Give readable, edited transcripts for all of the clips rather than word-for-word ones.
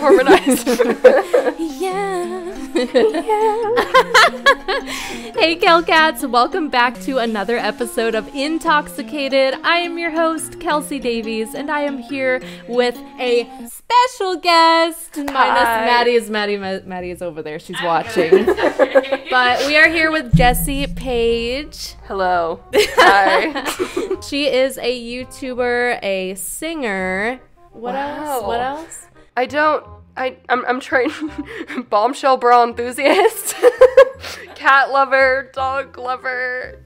harmonized. Yeah. Hey, Kelcats, welcome back to another episode of Intoxicated. I am your host, Kelsey Davies, and I am here with a special guest. Minus Maddie is over there. She's watching. But we are here with Jessie Page. Hello. Hi. She is a YouTuber, a singer. What else? I'm trying. Bombshell bra enthusiast. Cat lover, dog lover,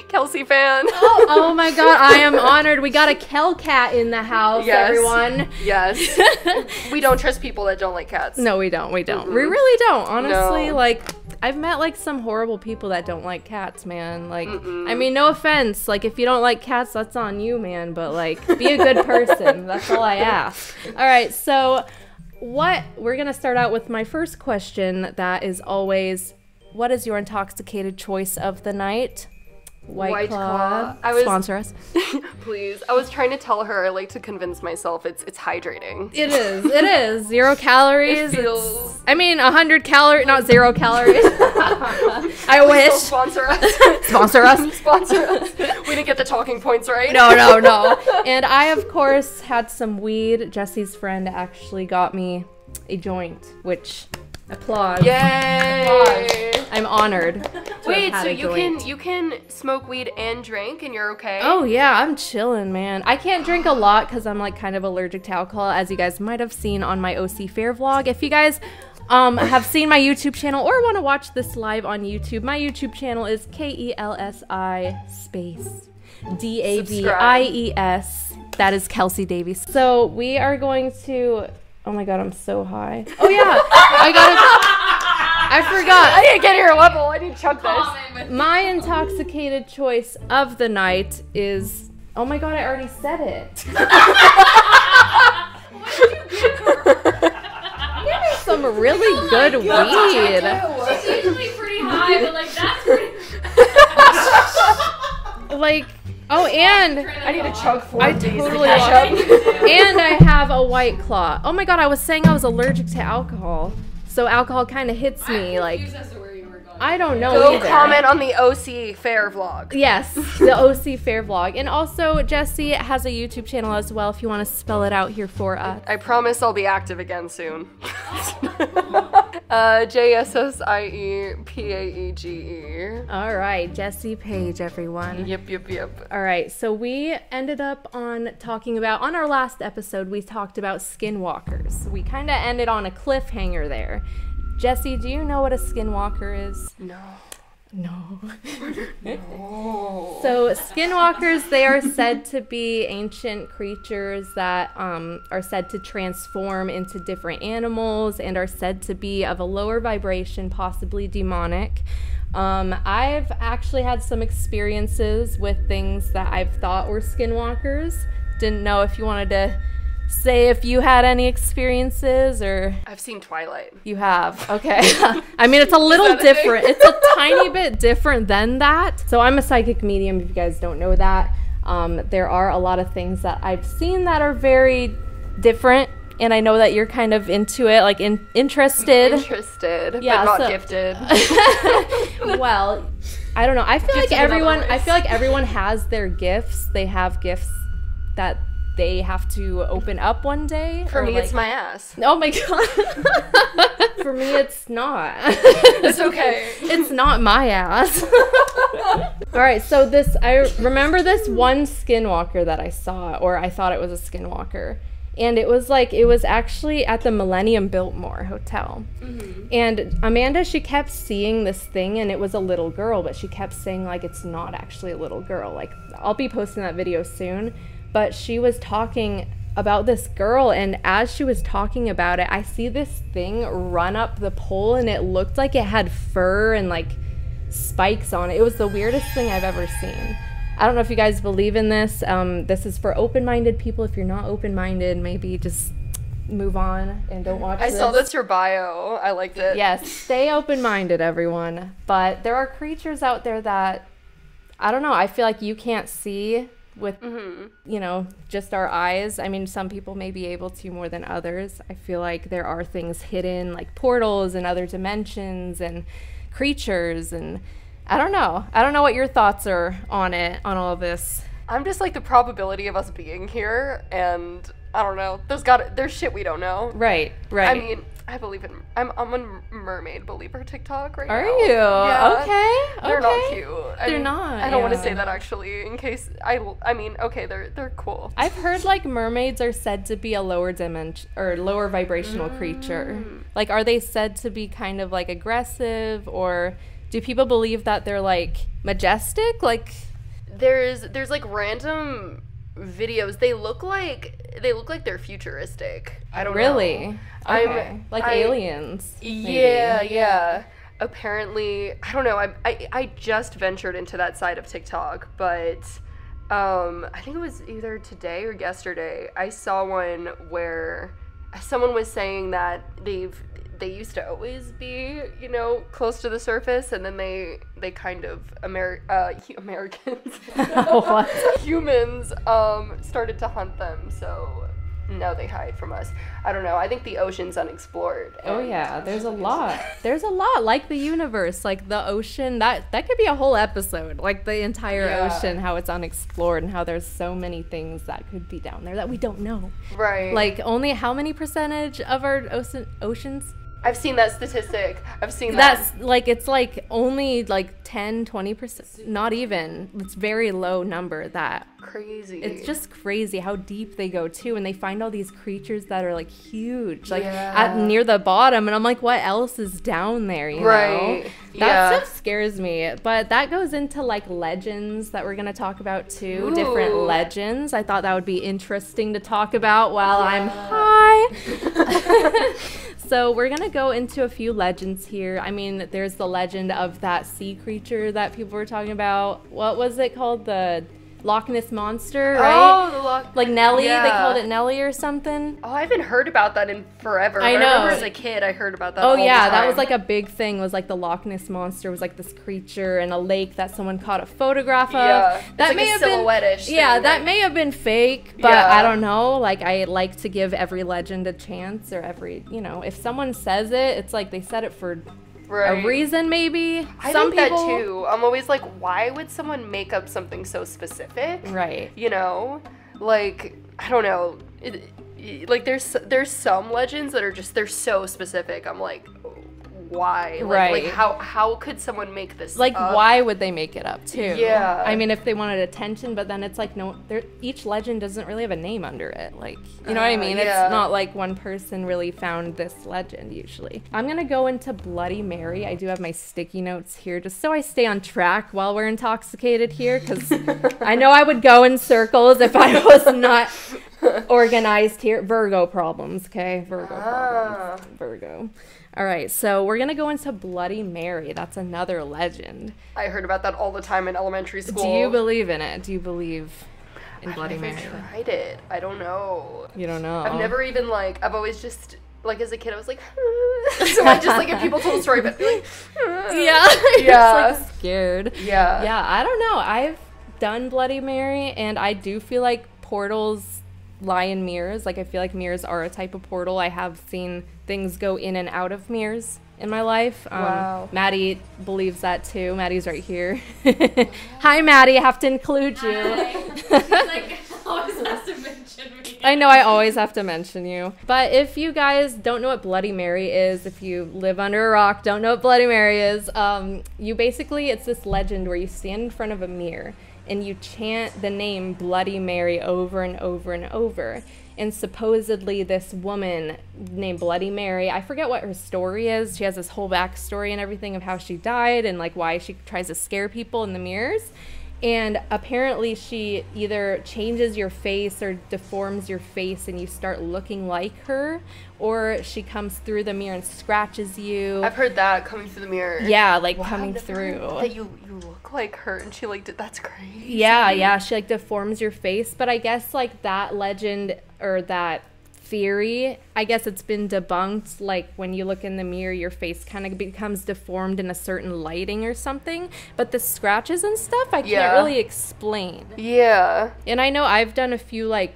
Kelsey fan. Oh my god, I am honored. We got a Kelcat in the house, yes. Everyone. Yes. We don't trust people that don't like cats. No, we don't. Mm-mm. We really don't. Honestly, No. like, I've met, like, some horrible people that don't like cats, man. Like, Mm-mm. I mean, no offense. Like, if you don't like cats, that's on you, man. But, like, be a good person. That's all I ask. All right, so we're going to start out with my first question that is always, what is your intoxicated choice of the night? White Claw. Sponsor us. Please. I was trying to tell her, I like to convince myself it's hydrating. It is. 0 calories. It feels... 100 calories, not 0 calories. I wish. Sponsor us. Sponsor us. Sponsor us. We didn't get the talking points right. No. And I, of course, had some weed. Jesse's friend actually got me a joint, which... Applause. Yay! Applause. I'm honored. Wait, so you can smoke weed and drink and you're okay? Oh yeah, I'm chilling, man. I can't drink a lot because I'm like kind of allergic to alcohol, as you guys might have seen on my OC Fair vlog. If you guys have seen my YouTube channel or want to watch this live on YouTube, my YouTube channel is KELSI space DAVIES. That is Kelsey Davies. So we are going to... Oh my god, I'm so high. Oh yeah, I forgot. I didn't get your level. I need to chug this. My intoxicated choice of the night is... Oh my god, I already said it. Give me some really good weed. She's usually pretty high, but like that's pretty... Like... Oh, and I need to chug 4 I of these totally to catch up. and I have a White Claw. Oh my god, I was saying I was allergic to alcohol. So alcohol kind of hits me, like... As to where you were going. I don't know Go either. comment on the OC Fair vlog. Yes, the OC Fair vlog. And also, Jessie has a YouTube channel as well, if you want to spell it out here for us. I promise I'll be active again soon. JSSIEPAEGE. All right, Jessie Page, everyone. Yep. All right, so we ended up on talking about, on our last episode, we talked about skinwalkers. We kind of ended on a cliffhanger there. Jessie, do you know what a skinwalker is? No. So skinwalkers, they are said to be ancient creatures that are said to transform into different animals and are said to be of a lower vibration, possibly demonic. I've actually had some experiences with things that I've thought were skinwalkers. Didn't know if you wanted to say if you had any experiences, or... I've seen Twilight. You have. Okay. I mean, it's a little different. It's a tiny bit different than that. So I'm a psychic medium, if you guys don't know that. There are a lot of things that I've seen that are very different, and I know that you're kind of into it, like interested. Yeah, but not gifted. Well, I don't know. I feel like everyone has their gifts. They have gifts that they have to open up one day. For me, it's my ass. Oh my god. For me, it's not. It's okay. It's not my ass. All right, so I remember this one skinwalker that I saw, or I thought it was a skinwalker. And it was actually at the Millennium Biltmore Hotel. Mm-hmm. And Amanda, she kept seeing this thing, and it was a little girl, but she kept saying, like, it's not actually a little girl. Like, I'll be posting that video soon. But she was talking about this girl, and as she was talking about it, I see this thing run up the pole, and it looked like it had fur and, like, spikes on it. It was the weirdest thing I've ever seen. I don't know if you guys believe in this. This is for open-minded people. If you're not open-minded, maybe just move on and don't watch this. I saw that's your bio. I liked it. Yes, stay open-minded, everyone. But there are creatures out there that, I don't know, I feel like you can't see. with, you know, just our eyes. I mean, some people may be able to more than others. I feel like there are things hidden, like portals and other dimensions and creatures, and I don't know. I don't know what your thoughts are on it, on all of this. I'm just like the probability of us being here, and I don't know. There's shit we don't know. Right. I mean, I believe in. I'm a mermaid believer TikTok right now. Are you? Yeah. Okay. They're not cute. They're not. I don't want to yeah. say that actually, in case I mean, okay, they're cool. I've heard like mermaids are said to be a lower dimension or lower vibrational creature. Like, are they said to be kind of like aggressive, or do people believe that they're like majestic? Like, There's like random videos. They look like they're futuristic. I don't know. really? Okay. Like aliens. maybe. Yeah. Apparently, I don't know. I just ventured into that side of TikTok, but I think it was either today or yesterday. I saw one where someone was saying that they used to always be, you know, close to the surface, and then they kind of Americans What? humans started to hunt them, so now they hide from us. I don't know. I think the ocean's unexplored. Oh and- yeah, there's a lot. There's a lot, like the universe, like the ocean. That could be a whole episode, like the entire Yeah. ocean, how it's unexplored and how there's so many things that could be down there that we don't know. Right. Like, only how many percentage of our oceans? I've seen that statistic. I've seen that. That's like, it's like only like 10-20%, not even. It's very low number. That Crazy. it's just crazy how deep they go too, and they find all these creatures that are like huge, like Yeah. near the bottom, and I'm like, what else is down there, you know? Right. That Yeah. stuff scares me, but that goes into like legends that we're gonna talk about too. Different Ooh. legends. I thought that would be interesting to talk about while I'm high. So we're gonna go into a few legends here. I mean, there's the legend of that sea creature that people were talking about. What was it called? The Loch Ness Monster, right? Oh, the Loch. Like Nellie, they Yeah. called it Nellie or something. Oh, I haven't heard about that in forever. I but know. I remember as a kid, I heard about that. Oh all the yeah, that time. was like a big thing. Was like the Loch Ness Monster was like this creature in a lake that someone caught a photograph of. Yeah. It's That like may a have been silhouette-ish yeah, thing, that right? may have been fake, but Yeah. I don't know. Like, I like to give every legend a chance, or every, you know, if someone says it, it's like they said it for Right. a reason, maybe. I Some think people, that too. I'm always like, why would someone make up something so specific? right? You know, like I don't know. Like there's some legends that are just they're so specific. I'm like, why? Like Right. how could someone make this? Like, up? why would they make it up too? Yeah. I mean, if they wanted attention, but then it's like, no, each legend doesn't really have a name under it. Like, you know what I mean? yeah. It's not like one person really found this legend usually. I'm gonna go into Bloody Mary. I do have my sticky notes here just so I stay on track while we're intoxicated here, because I know I would go in circles if I was not organized here. Virgo problems, okay? Virgo problems. Virgo. All right, so we're going to go into Bloody Mary. That's another legend. I heard about that all the time in elementary school. Do you believe in it? Do you believe in Bloody I've Mary? never tried it. I don't know. You don't know. I've never even like. I've always just like as a kid I was like. So I just like if people told a story, but be like. Yeah. You're Yeah. just like scared. Yeah. Yeah, I don't know. I've done Bloody Mary, and I do feel like portals lie in mirrors. Like, I feel like mirrors are a type of portal. I have seen things go in and out of mirrors in my life. Wow. Maddie believes that too. Maddie's right here. Hi, Maddie. I have to include you. She's like, always has to mention me. I know I always have to mention you. But if you guys don't know what Bloody Mary is, if you live under a rock, don't know what Bloody Mary is, you basically, it's this legend where you stand in front of a mirror and you chant the name Bloody Mary over and over and over. And supposedly this woman named Bloody Mary, I forget what her story is. She has this whole backstory and everything of how she died and like why she tries to scare people in the mirrors. And apparently she either changes your face or deforms your face and you start looking like her, or she comes through the mirror and scratches you. I've heard that coming through the mirror. Yeah, like Wow, coming I've never heard through. that you look like her, and she like did. That's crazy. Yeah, she like deforms your face. But I guess like that legend or that theory, I guess it's been debunked, like when you look in the mirror your face kind of becomes deformed in a certain lighting or something, but the scratches and stuff I can't really explain. Yeah. And I know I've done a few like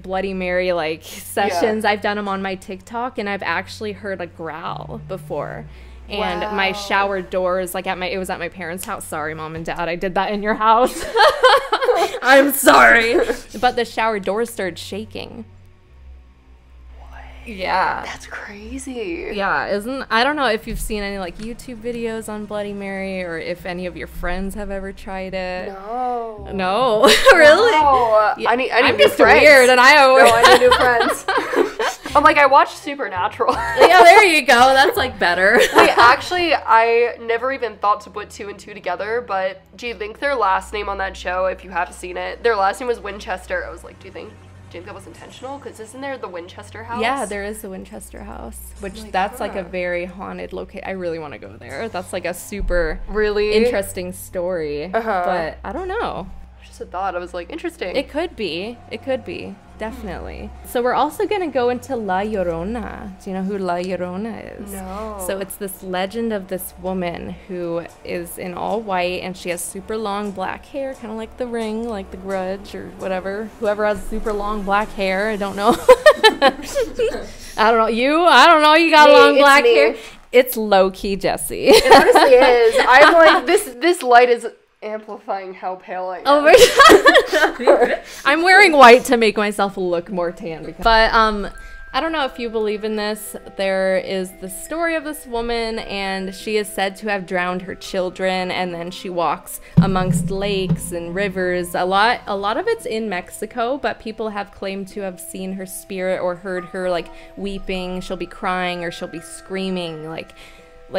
Bloody Mary like sessions. I've done them on my TikTok, and I've actually heard a growl before. And my shower doors, like it was at my parents' house. Sorry, Mom and Dad, I did that in your house. I'm sorry. But the shower doors started shaking. Yeah. That's crazy. Yeah, I don't know if you've seen any like YouTube videos on Bloody Mary, or if any of your friends have ever tried it. No. Really? No. Yeah. I need I'm new just friends. weird, and I need new friends. I'm like, I watched Supernatural. Yeah, there you go. That's like better. Wait, actually, I never even thought to put 2 and 2 together, but do you think their last name on that show, if you have seen it, their last name was Winchester? I was like, do you think that was intentional? Because isn't there the Winchester house? Yeah, there is the Winchester house, which that's like a very haunted location. I really want to go there. That's like a super really interesting story. But I don't know. Just a thought. I was like, interesting. It could be. Definitely. So we're also going to go into La Llorona. Do you know who La Llorona is? No. So it's this legend of this woman who is in all white, and she has super long black hair, kind of like The Ring, like The Grudge or whatever. Whoever has super long black hair, I don't know. I don't know. I don't know. You got long black hair. It's low-key Jessie. It honestly is. I'm like, this light is amplifying how pale I am. Oh my god. I'm wearing white to make myself look more tan. But I don't know if you believe in this. There is the story of this woman, and she is said to have drowned her children, and then she walks amongst lakes and rivers. A lot of it's in Mexico, but people have claimed to have seen her spirit or heard her like weeping. She'll be crying or she'll be screaming, like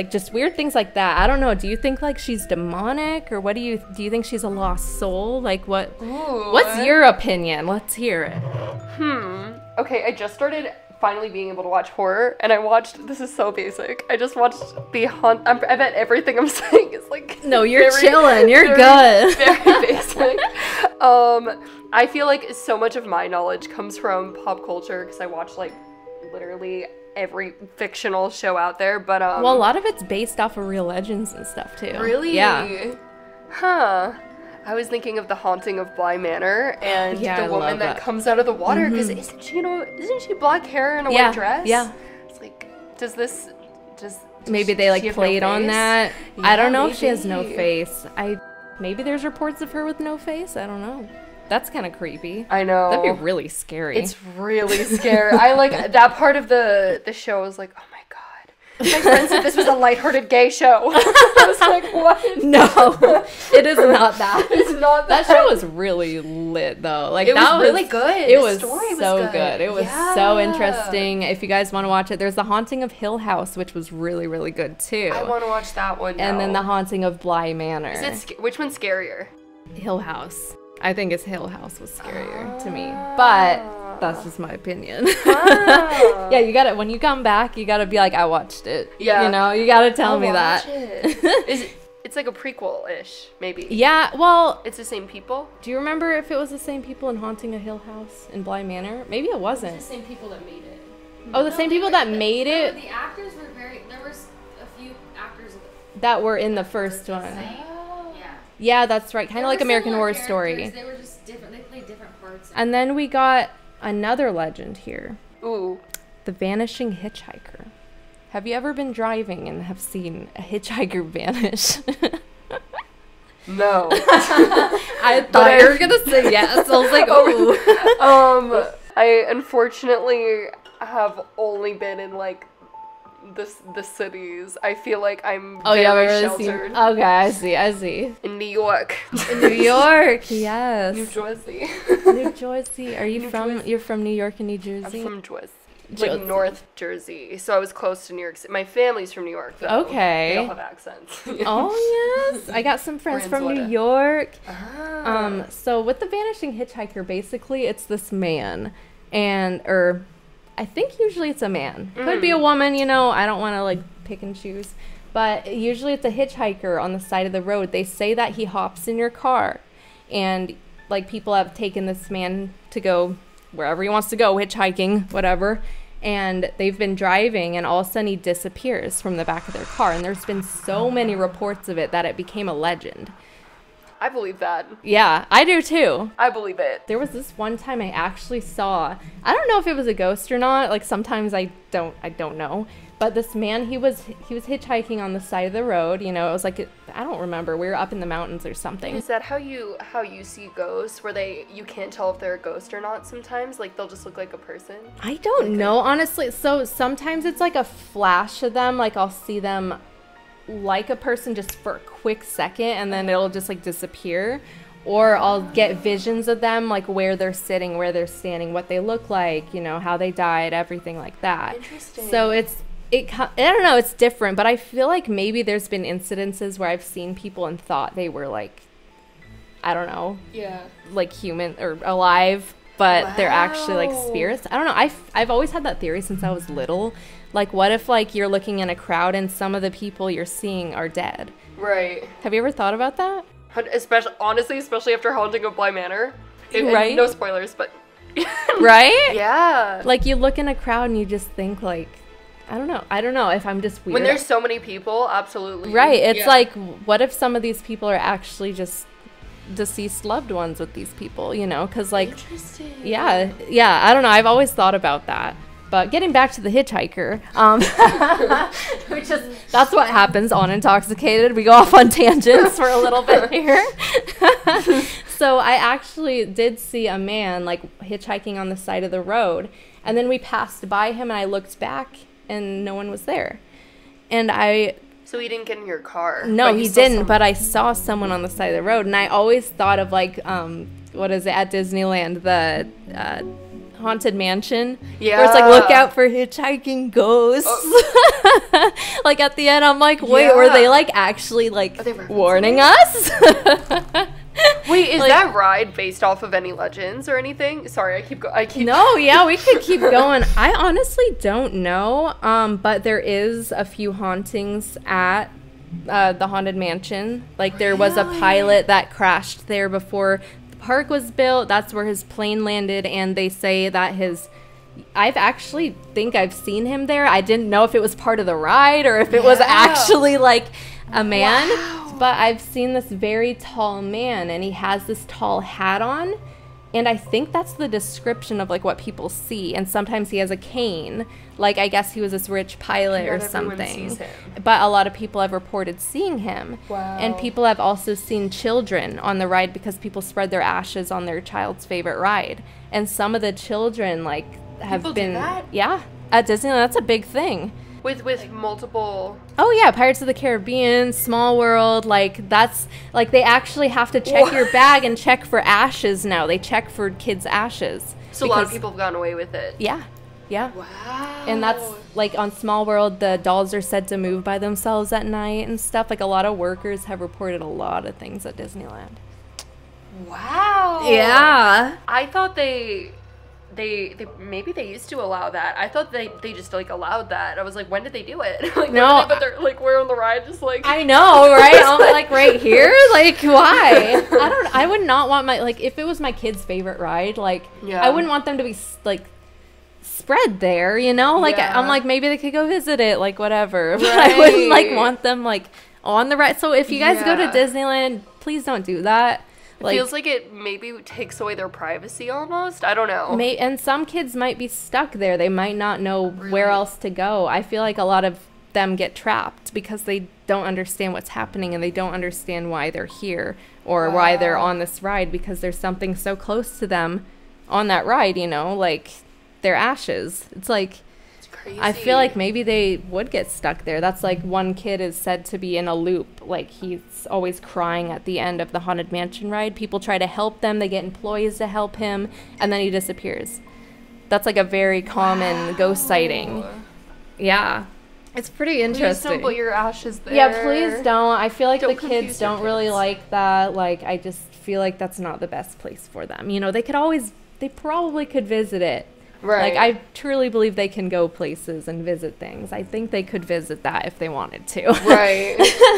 just weird things like that. I don't know. Do you think like she's demonic, or do you think she's a lost soul? Like what's your opinion? Let's hear it. Okay, I just started finally being able to watch horror, and I watched, this is so basic, I just watched I bet everything I'm saying is like, no, you're chilling, you're good. Very basic. I feel like so much of my knowledge comes from pop culture, because I watch like literally every fictional show out there, but well, a lot of it's based off of real legends and stuff too. Really? Yeah. Huh. I was thinking of The Haunting of Bly Manor, and the woman that comes out of the water, because isn't she black hair and a white dress? Yeah. It's like, does maybe they like played on that? I don't know if she has no maybe. face. Maybe there's reports of her with no face. I don't know. That's kind of creepy. I know. That'd be really scary. It's really scary. I like that part of the show. I was like, oh my god. My friend said this was a lighthearted gay show. I was like, what? No, it is not that. It's not that. That show was really lit though. Like it that was really good. It The was story so was good. It was so interesting. If you guys want to watch it, there's The Haunting of Hill House, which was really, really good too. I want to watch that one now. And then The Haunting of Bly Manor. Which one's scarier? Hill House. I think Hill House was scarier to me, but that's just my opinion. Yeah, you gotta, when you come back, you gotta be like, I watched it. Yeah. You know, you gotta tell me watch that. It's like a prequel-ish, maybe. Yeah, well, It's the same people? do you remember if it was the same people in Haunting a Hill House in Bly Manor? Maybe it wasn't. The same people that made it. Oh, the same people that made it The actors were there was a few actors that were in the first one. Yeah. Yeah, that's right. Kind There of like were American similar Horror Story. characters, They were just different. They played different parts. And then we got another legend here. Ooh. The Vanishing Hitchhiker. Have you ever been driving and have seen a hitchhiker vanish? No. I thought you were gonna say yes. I was like, oh. I unfortunately have only been in like the cities. I feel like I'm very sheltered. Okay, I see. In New York. In New York, yes. New Jersey. New Jersey. Are you Jersey. You're from New York and New Jersey? I'm from Jersey. Jersey. Like North Jersey. So I was close to New York City. My family's from New York, though. Okay. They all have accents. Oh, yes. I got some friends from New York. Ah. So with The Vanishing Hitchhiker, basically it's this man, or I think usually it's a man. Could be a woman, you know. I don't want to like pick and choose. But usually it's a hitchhiker on the side of the road. They say that he hops in your car, and like people have taken this man to go wherever he wants to go, hitchhiking, whatever. And they've been driving, and all of a sudden he disappears from the back of their car. And there's been so many reports of it that it became a legend. I believe that. Yeah, I do too. I believe it. There was this one time I actually saw, I don't know if it was a ghost or not. Like sometimes I don't know. But this man, he was hitchhiking on the side of the road. You know, it was like, I don't remember. We were up in the mountains or something. Is that how you see ghosts, where you can't tell if they're a ghost or not sometimes? Like, they'll just look like a person? I don't know, honestly. So sometimes it's like a flash of them. Like I'll see them like a person just for a quick second, and then it'll just like disappear. Or I'll get visions of them, like where they're sitting, where they're standing, what they look like, you know, how they died, everything like that. Interesting. So I don't know, it's different, but I feel like maybe there's been incidences where I've seen people and thought they were like, I don't know, Yeah. like human or alive, but they're actually like Wow. spirits. I don't know. I've always had that theory since I was little. Like, what if like you're looking in a crowd and some of the people you're seeing are dead? Right. Have you ever thought about that? Especially after Haunting of Bly Manor. Right. No spoilers, but Right? yeah. Like you look in a crowd and you just think like, I don't know if I'm just weird. When there's so many people, absolutely. Right. It's Yeah. like, what if some of these people are actually just deceased loved ones with these people, you know? Because, like, Interesting. yeah, I don't know. I've always thought about that. But getting back to the hitchhiker, that's what happens on Intoxicated. We go off on tangents for a little bit here. So I actually did see a man, like, hitchhiking on the side of the road. And then we passed by him, and I looked back, and no one was there. And So he didn't get in your car? no, but you he saw didn't, some- but I saw someone on the side of the road, and I always thought of, like, what is it, at Disneyland, the Haunted Mansion? Where it's like, look Yeah. out for hitchhiking ghosts. Like, at the end, I'm like, wait, were Yeah. they, like, actually, like, Are they referencing warning us? Wait, is Like- that ride based off of any legends or anything? Sorry, I keep. No, yeah, we could keep going. I honestly don't know, but there is a few hauntings at the Haunted Mansion. Like, there was a pilot that crashed there before the park was built. That's where his plane landed, and they say that I've actually think I've seen him there. I didn't know if it was part of the ride or if it was actually, like, a man. But I've seen this very tall man, and he has this tall hat on. And I think that's the description of, like, what people see. And sometimes he has a cane. Like, I guess he was this rich pilot or Not everyone something. sees him. But a lot of people have reported seeing him. Wow. And people have also seen children on the ride because people spread their ashes on their child's favorite ride. And some of the children, like, have People do been... that? Yeah. At Disneyland, that's a big thing. With multiple. Oh yeah, Pirates of the Caribbean, Small World, like that's like they actually have to check your bag and check for ashes now. They check for kids' ashes. So a lot of because- people have gotten away with it. Yeah. Yeah. Wow. And that's like on Small World, the dolls are said to move by themselves at night and stuff. Like a lot of workers have reported a lot of things at Disneyland. Wow. Yeah. I thought they maybe they used to allow that. I thought they just like allowed that. I was like, when did they do it? Like, No. but they're like, we're on the ride, just like. I know, right? I'm like right here. Like, why? I would not want my, like, if it was my kid's favorite ride, like, Yeah. I wouldn't want them to be like spread there, you know? Like, Yeah. I'm like, maybe they could go visit it, like, whatever. But I wouldn't like Right. want them like on the ride. So if you guys go to Yeah. Disneyland, please don't do that. It feels like it maybe takes away their privacy almost. I don't know. And some kids might be stuck there. They might not know where Really? else to go. I feel like a lot of them get trapped because they don't understand what's happening and they don't understand why they're here or why they're Wow. on this ride because there's something so close to them on that ride, you know, like their ashes. It's like, It's crazy. I feel like maybe they would get stuck there. That's like one kid is said to be in a loop. Like he's always crying at the end of the Haunted Mansion ride. People try to help them. They get employees to help him. And then he disappears. That's like a very common ghost sighting. Yeah. It's pretty Please interesting. don't put your ashes there. Yeah, please don't. I feel like Don't the confuse kids your don't really kids. like that. Like, I just feel like that's not the best place for them. You know, they probably could visit it. Right. Like, I truly believe they can go places and visit things. I think they could visit that if they wanted to. Right.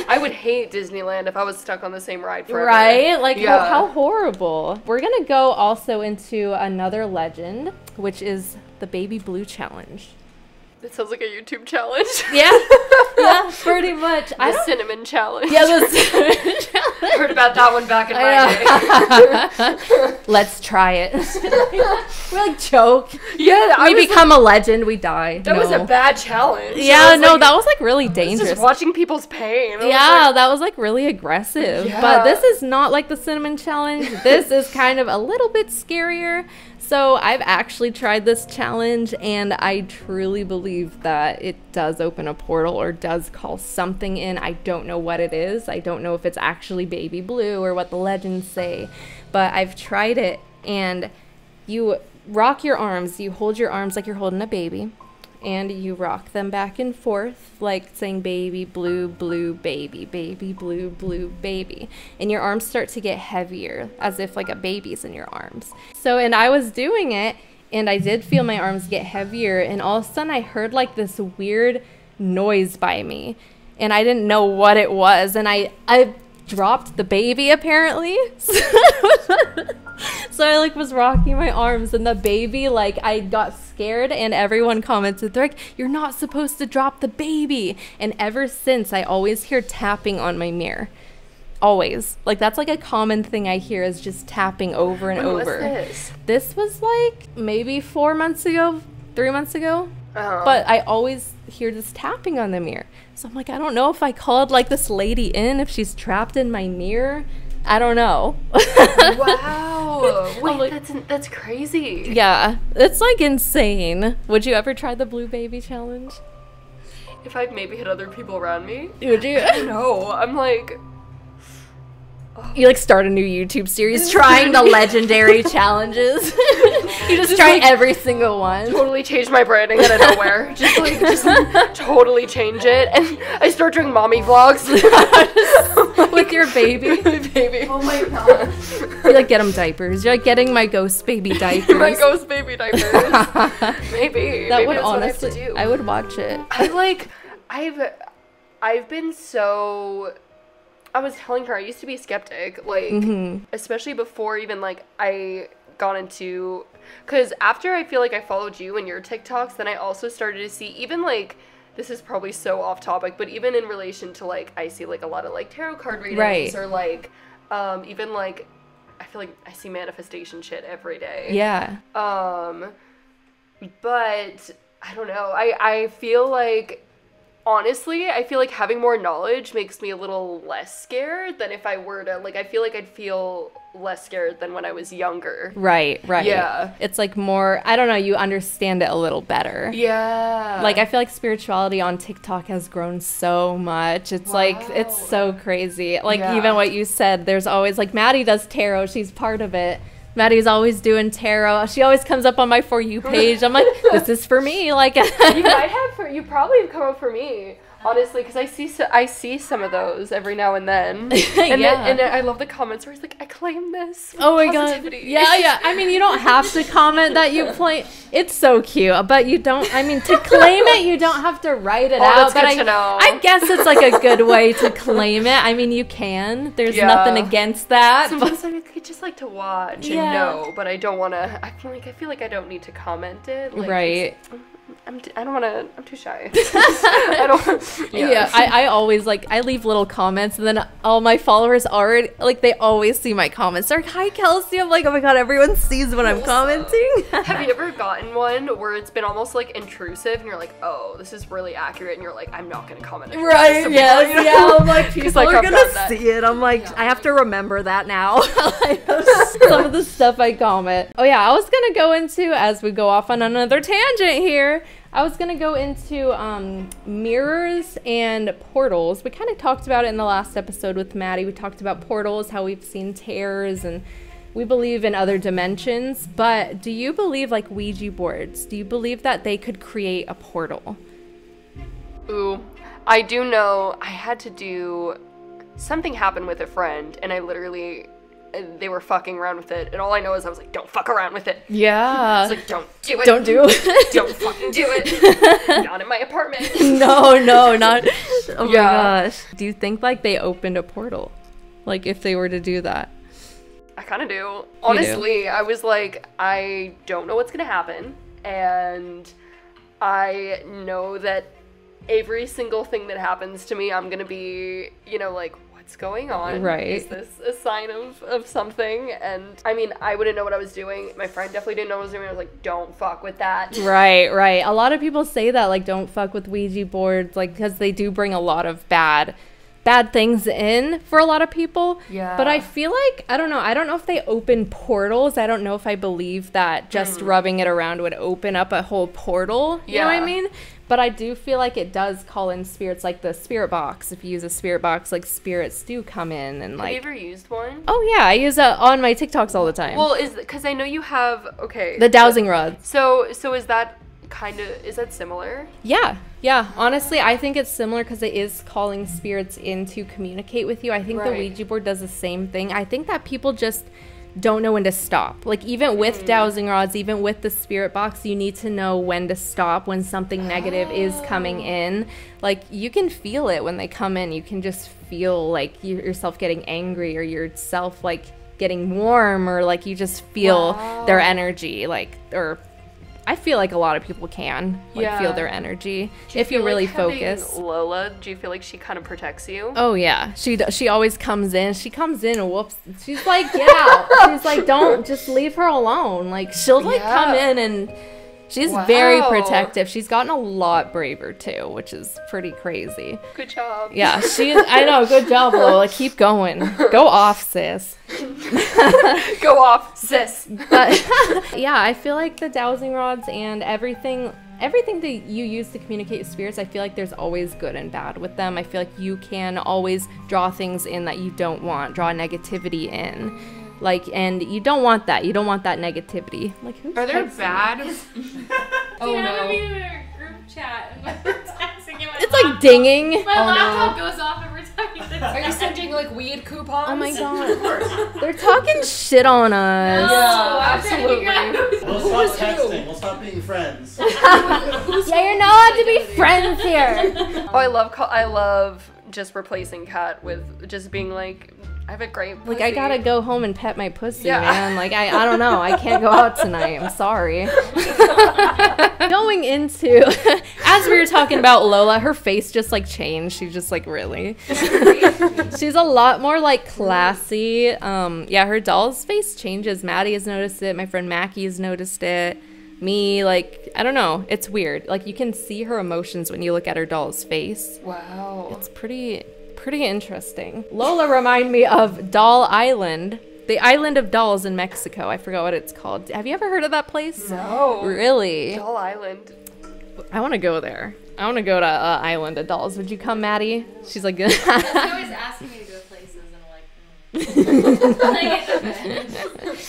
I would hate Disneyland if I was stuck on the same ride forever. Right? Like, Yeah. how horrible. We're going to go also into another legend, which is the Baby Blue Challenge. It sounds like a YouTube challenge. Yeah. Yeah, pretty much. The cinnamon challenge. Yeah, the cinnamon challenge. Heard about that one back in my day. Let's try it. We like choke. Yeah, We become a legend. We die. that was a bad challenge. Yeah, no, that was like really dangerous. Just watching people's pain. I was Yeah, like, that was like really aggressive. Yeah. But this is not like the cinnamon challenge. This is kind of a little bit scarier. So I've actually tried this challenge, and I truly believe that it does open a portal or does call something in. I don't know what it is. I don't know if it's actually Baby Blue or what the legends say, but I've tried it, and you rock your arms. You hold your arms like you're holding a baby, and you rock them back and forth, like saying baby blue, blue baby, baby blue, blue baby. And your arms start to get heavier, as if like a baby's in your arms. So, and I was doing it, and I did feel my arms get heavier, and all of a sudden I heard like this weird noise by me, and I didn't know what it was, and I dropped the baby apparently. So I like was rocking my arms, and the baby, like, I got scared, and everyone commented, they're like, you're not supposed to drop the baby. And ever since, I always hear tapping on my mirror. Always. Like, that's like a common thing I hear, is just tapping over and when was over. this? This was like maybe 4 months ago, 3 months ago. Uh-huh. But I always hear this tapping on the mirror. So I'm like, I don't know if I called like this lady in, if she's trapped in my mirror. I don't know. Wow. Wait, like- that's crazy. Yeah, it's like insane. Would you ever try the Blue Baby Challenge? If I maybe hit other people around me. Would you? No, I'm like, You like start a new YouTube series trying the legendary challenges. You just try like, every single one. totally change my branding out of nowhere. just totally change it. And I start doing mommy vlogs. With your baby. Baby. Oh my god. You like get them diapers. You're like getting my ghost baby diapers. My ghost baby diapers. Maybe. That Maybe would that's honestly, what I have to do. I would watch it. I've been so, I was telling her I used to be a skeptic, like, especially before even like I got into, because after I feel like I followed you and your TikToks, then I also started to see, even like, this is probably so off topic, but even in relation to like, I see like a lot of like tarot card readings, Right. or like even like, I feel like I see manifestation shit every day. Yeah. But I don't know. I feel like, honestly, I feel like having more knowledge makes me a little less scared than if I were to, like, I feel like I'd feel less scared than when I was younger. Right. Yeah. It's like more, I don't know, you understand it a little better. Yeah. Like, I feel like spirituality on TikTok has grown so much. It's like, it's Wow. so crazy. Like, Yeah. even what you said, there's always, like, Maddie does tarot. She's part of it. Maddie's always doing tarot. She always comes up on my For You page. I'm like, this is for me. Like, you might have, you probably have come up for me. Honestly, because I see some of those every now and then. And Yeah. and I love the comments where it's like, I claim this. oh my god. Positivity. Yeah. I mean, you don't have to comment that you play. It's so cute, but you don't, I mean, to claim it, you don't have to write it Oh, out. that's But good to know. I guess it's like a good way to claim it. I mean, you can. There's Yeah. nothing against that. But Sometimes I just like to watch Yeah. and know, but I don't want to. I feel like I don't need to comment it. Like, Right. I don't want to. I'm too shy. I don't. Yeah, I always like I leave little comments, and then all my followers already like they always see my comments. They're like, "Hi, Kelsey." I'm like, "Oh my god, everyone sees what I'm commenting." Have you ever gotten one where it's been almost like intrusive, and you're like, "Oh, this is really accurate," and you're like, "I'm not gonna comment." If Right? it's Yes. support," Yeah. I'm like, people like, are I've gonna done that. see it. I'm like, I have to remember that now. Like, some of the stuff I comment. Oh yeah, I was gonna go into, as we go off on another tangent here, I was gonna go into mirrors and portals. We kind of talked about it in the last episode with Maddie. We talked about portals, how we've seen tears, and we believe in other dimensions. But do you believe, like Ouija boards, do you believe that they could create a portal? Ooh, I do know. I had to do something happened with a friend, and I literally and they were fucking around with it, and all I know is I was like, don't fuck around with it. Yeah. I was like, don't do it. Don't do it. Don't fucking do it. Not in my apartment. No, not. Oh my Yeah. gosh. Do you think like they opened a portal? Like if they were to do that? I kind of do. Honestly, I was like, I don't know what's gonna happen, and I know that every single thing that happens to me, I'm gonna be, you know, like, what's going on? Right. Is this a sign of something? And I mean, I wouldn't know what I was doing. My friend definitely didn't know what I was doing. I was like, don't fuck with that. Right. A lot of people say that, like, don't fuck with Ouija boards, like, because they do bring a lot of bad things in for a lot of people. Yeah. But I feel like, I don't know if they open portals. I don't know if I believe that just rubbing it around would open up a whole portal. You know what I Yeah. mean? But I do feel like it does call in spirits, like the spirit box. If you use a spirit box, like spirits do come in and Have like. you ever used one? Oh yeah, I use that on my TikToks all the time. Well, because I know you have, okay. The dowsing rods. So is that is that similar? Yeah. Honestly, I think it's similar because it is calling spirits in to communicate with you. I think the Right. Ouija board does the same thing. I think that people just don't know when to stop. Like even with dowsing rods, even with the spirit box, you need to know when to stop when something negative is coming in. Like you can feel it when they come in. You can just feel like yourself getting angry or yourself like getting warm or like you just feel their energy or I feel like a lot of people can feel their energy if you really focus. Lola, do you feel like she kind of protects you? Oh yeah, she always comes in. She comes in and whoops. She's like, get out. She's like, don't, just leave her alone. Like she'll like come in and she's very Wow. protective. She's gotten a lot braver too, which is pretty crazy. Good job. Yeah, I know. Good job, Lola. Keep going. Go off, sis. Go off, sis. But yeah, I feel like the dowsing rods and everything that you use to communicate with spirits, I feel like there's always good and bad with them. I feel like you can always draw things in that you don't want, draw negativity in. Like, and you don't want that. You don't want that negativity. Like, who's Are there texting? bad? Oh no. We in a group chat and we're texting you. It's like dinging. My laptop goes off every time you text. Are you sending like weed coupons? Oh my god. They're talking shit on us. No, absolutely. We'll stop texting. We'll stop being friends. Yeah, you're not allowed to be friends here. Oh, I love just replacing Kat with just being like, I have a great pussy. Like, I gotta go home and pet my pussy, Yeah. man. Like, I don't know. I can't go out tonight. I'm sorry. Going into, as we were talking about Lola, her face just, like, changed. She's just, like, really. She's a lot more, like, classy. Yeah, her doll's face changes. Maddie has noticed it. My friend Mackie has noticed it. Me, like, I don't know. It's weird. Like, you can see her emotions when you look at her doll's face. Wow. It's pretty interesting. Lola remind me of Doll Island, the island of dolls in Mexico. I forgot what it's called. Have you ever heard of that place? No. Really? Doll Island. I want to go there. I want to go to Island of Dolls. Would you come, Maddie? She's like, They're always asking me to go places and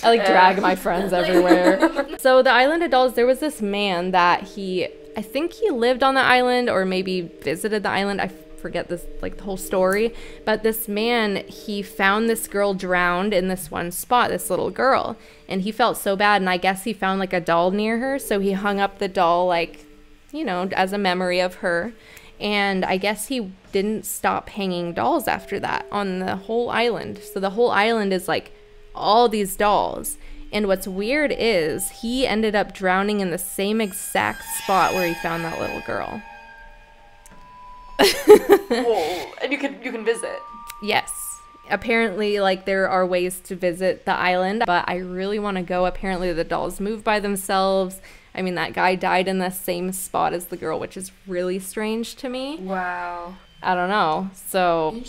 I like drag my friends everywhere. So the Island of Dolls, there was this man that I think he lived on the island or maybe visited the island. I forget this, like the whole story, but this man, he found this girl drowned in this one spot, this little girl, and he felt so bad, and I guess he found like a doll near her, so he hung up the doll, like, you know, as a memory of her. And I guess he didn't stop hanging dolls after that on the whole island. So the whole island is like all these dolls. And what's weird is he ended up drowning in the same exact spot where he found that little girl. Whoa. And you can visit. Yes. Apparently, like, there are ways to visit the island, but I really want to go. Apparently, the dolls move by themselves. I mean, that guy died in the same spot as the girl, which is really strange to me. Wow. I don't know. So,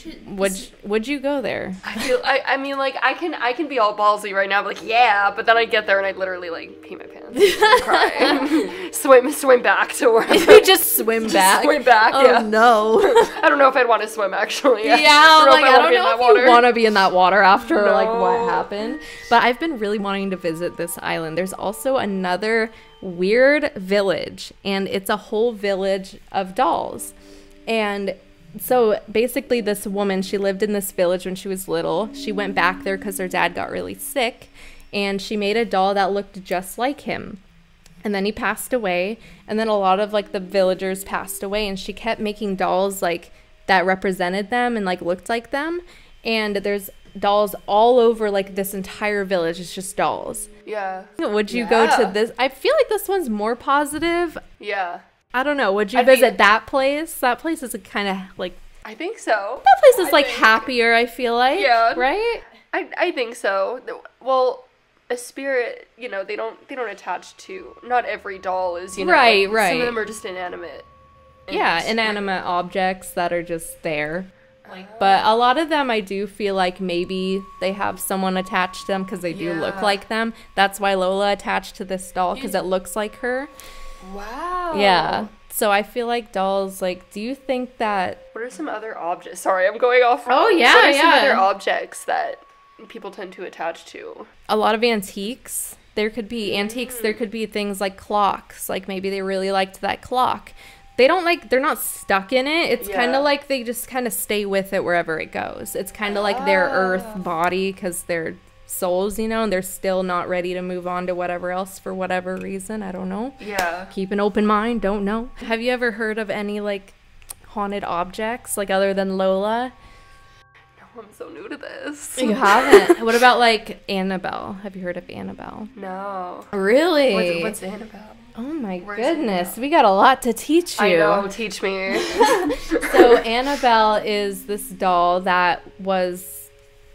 would you go there? I mean, like, I can be all ballsy right now, but like, yeah, but then I'd get there and I'd literally, like, pee my pants and cry. swim back to where You just swim back. Swim back, Oh, yeah. no. I don't know if I'd want to swim, actually. Yeah, I don't know if you water. want to be in that water after, like, what No. happened. But I've been really wanting to visit this island. There's also another weird village, and it's a whole village of dolls. And So basically this woman, she lived in this village when she was little. She went back there because her dad got really sick, and she made a doll that looked just like him. And then he passed away, and then a lot of like the villagers passed away, and she kept making dolls like that represented them and like looked like them. And there's dolls all over like this entire village. It's just dolls. Yeah. Would you go to this? I feel like this one's more positive. Yeah. I don't know. Would you visit that place? That place is kind of like, I think so. that place is like happier, I feel like. Yeah. Right? I think so. Well, a spirit, you know, they don't attach to, not every doll is, you know. Right. Some of them are just inanimate. Yeah, inanimate objects that are just there. But a lot of them, I do feel like maybe they have someone attached to them because they do look like them. That's why Lola attached to this doll, because it looks like her. Wow. Yeah. So I feel like dolls, like, do you think that... What are some other objects? Sorry, I'm going off. Oh, yeah, What are some other objects that people tend to attach to? A lot of antiques. There could be antiques. There could be things like clocks. Like maybe they really liked that clock. They don't like, they're not stuck in it. It's kind of like they just kind of stay with it wherever it goes. It's kind of like their earth body because they're souls, you know, and they're still not ready to move on to whatever else for whatever reason. I don't know. Yeah. Keep an open mind. Don't know. Have you ever heard of any like haunted objects like other than Lola? No, I'm so new to this. You haven't? What about like Annabelle? Have you heard of Annabelle? No. Really? What's Annabelle? Oh my Where's goodness, Annabelle? we got a lot to teach you. I know, teach me. So Annabelle is this doll that was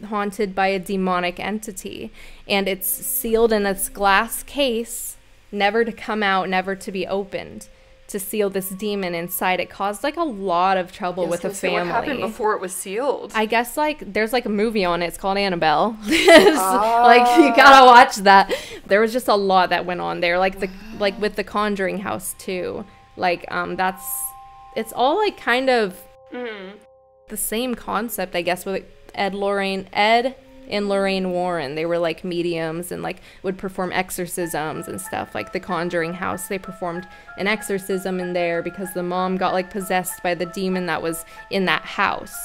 haunted by a demonic entity, and it's sealed in this glass case, never to come out, never to be opened, to seal this demon inside. It caused like a lot of trouble with the family. What happened before it was sealed? I guess like there's like a movie on it. It's called Annabelle. Like you gotta watch that. There was just a lot that went on there. Like like with the Conjuring house too. Like it's all like kind of the same concept, I guess, with Ed and Lorraine Warren. They were like mediums and like would perform exorcisms and stuff. Like the Conjuring house, they performed an exorcism in there because the mom got like possessed by the demon that was in that house.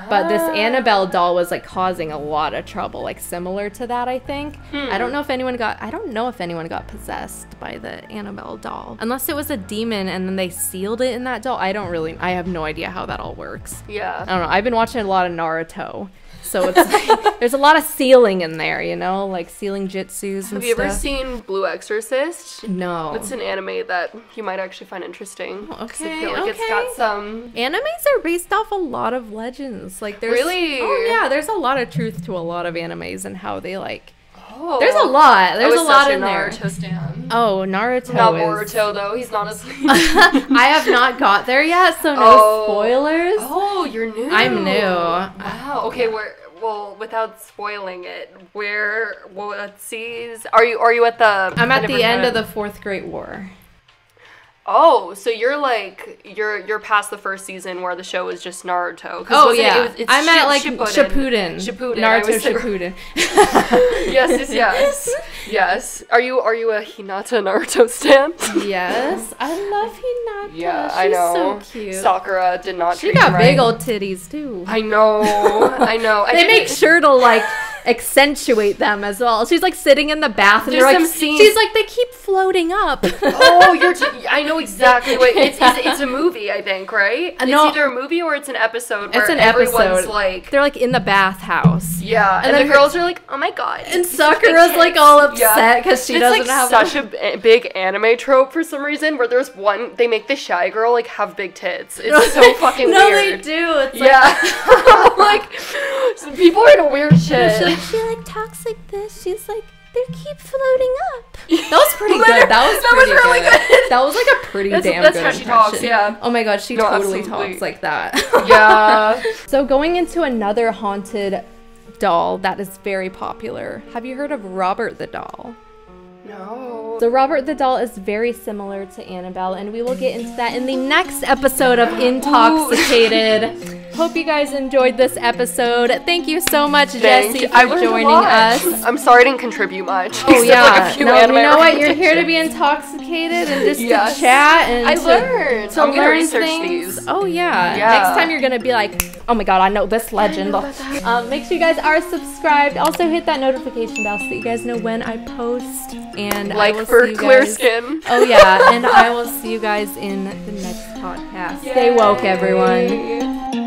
But this Annabelle doll was like causing a lot of trouble, like similar to that, I think. I don't know if anyone got possessed by the Annabelle doll. Unless it was a demon and then they sealed it in that doll. I have no idea how that all works. Yeah. I don't know. I've been watching a lot of Naruto. So it's like, there's a lot of sealing in there, you know, like sealing jutsus and stuff. Have you ever seen Blue Exorcist? No. It's an anime that you might actually find interesting. 'Cause I Okay, feel like it's got some... Animes are based off a lot of legends. Like there's Really? Oh yeah, there's a lot of truth to a lot of animes and how they like. Oh. There's a lot. There's a lot in there. Naruto stan. Oh, Naruto. Not is... Boruto though. He's not asleep. I have not got there yet, so no spoilers. Oh, you're new. I'm new. Wow. Okay. Well, without spoiling it, let's see. Are you at the? I'm at the end of the Fourth Great War. Oh, so you're like you're past the first season where the show was just Naruto. Oh yeah, I'm at like Shippuden. Naruto Shippuden. Yes. Are you a Hinata Naruto stan? Yes, I love Hinata. Yeah, She's I know. So cute. Sakura did not. She got big old titties too. I know. They make sure to like accentuate them as well. She's like sitting in the bath and There's you're like, some scenes- she's like, they keep floating up. Oh, I know exactly what it's a movie, I think, right? No. It's either a movie or it's an episode where It's an everyone's episode. like, They're like in the bathhouse. yeah, and then the girls are like, oh my god. And Sakura's like all upset because she it's doesn't like have such a big anime trope for some reason where there's one, they make the shy girl like have big tits. It's so fucking no, weird. they do. It's Yeah. Like, some people are into weird shit. she like talks like this. She's like, they keep floating up. That was pretty good. That was really good. That was like a pretty damn that's good how she impression. talks, yeah. Oh my god, she No, totally absolutely. talks like that. Yeah. So going into another haunted doll that is very popular. Have you heard of Robert the Doll? No. So Robert the Doll is very similar to Annabelle, and we will get into that in the next episode of Intoxicated. hope you guys enjoyed this episode. Thank you so much, Thank Jessie, you. I for learned a joining lot. us. I'm sorry I didn't contribute much. Oh except, yeah, like, a few no, you anime know what? You're here to recommendations. be intoxicated and just Yes. to chat and I to, learned. to I'm gonna learn research things. these. Oh yeah. Yeah. Next time you're gonna be like, oh my god, I know this legend. Make sure you guys are subscribed. Also hit that notification bell so that you guys know when I post. And I Like will for see you clear guys. skin. Oh yeah, and I will see you guys in the next podcast. Stay woke, everyone. Yay.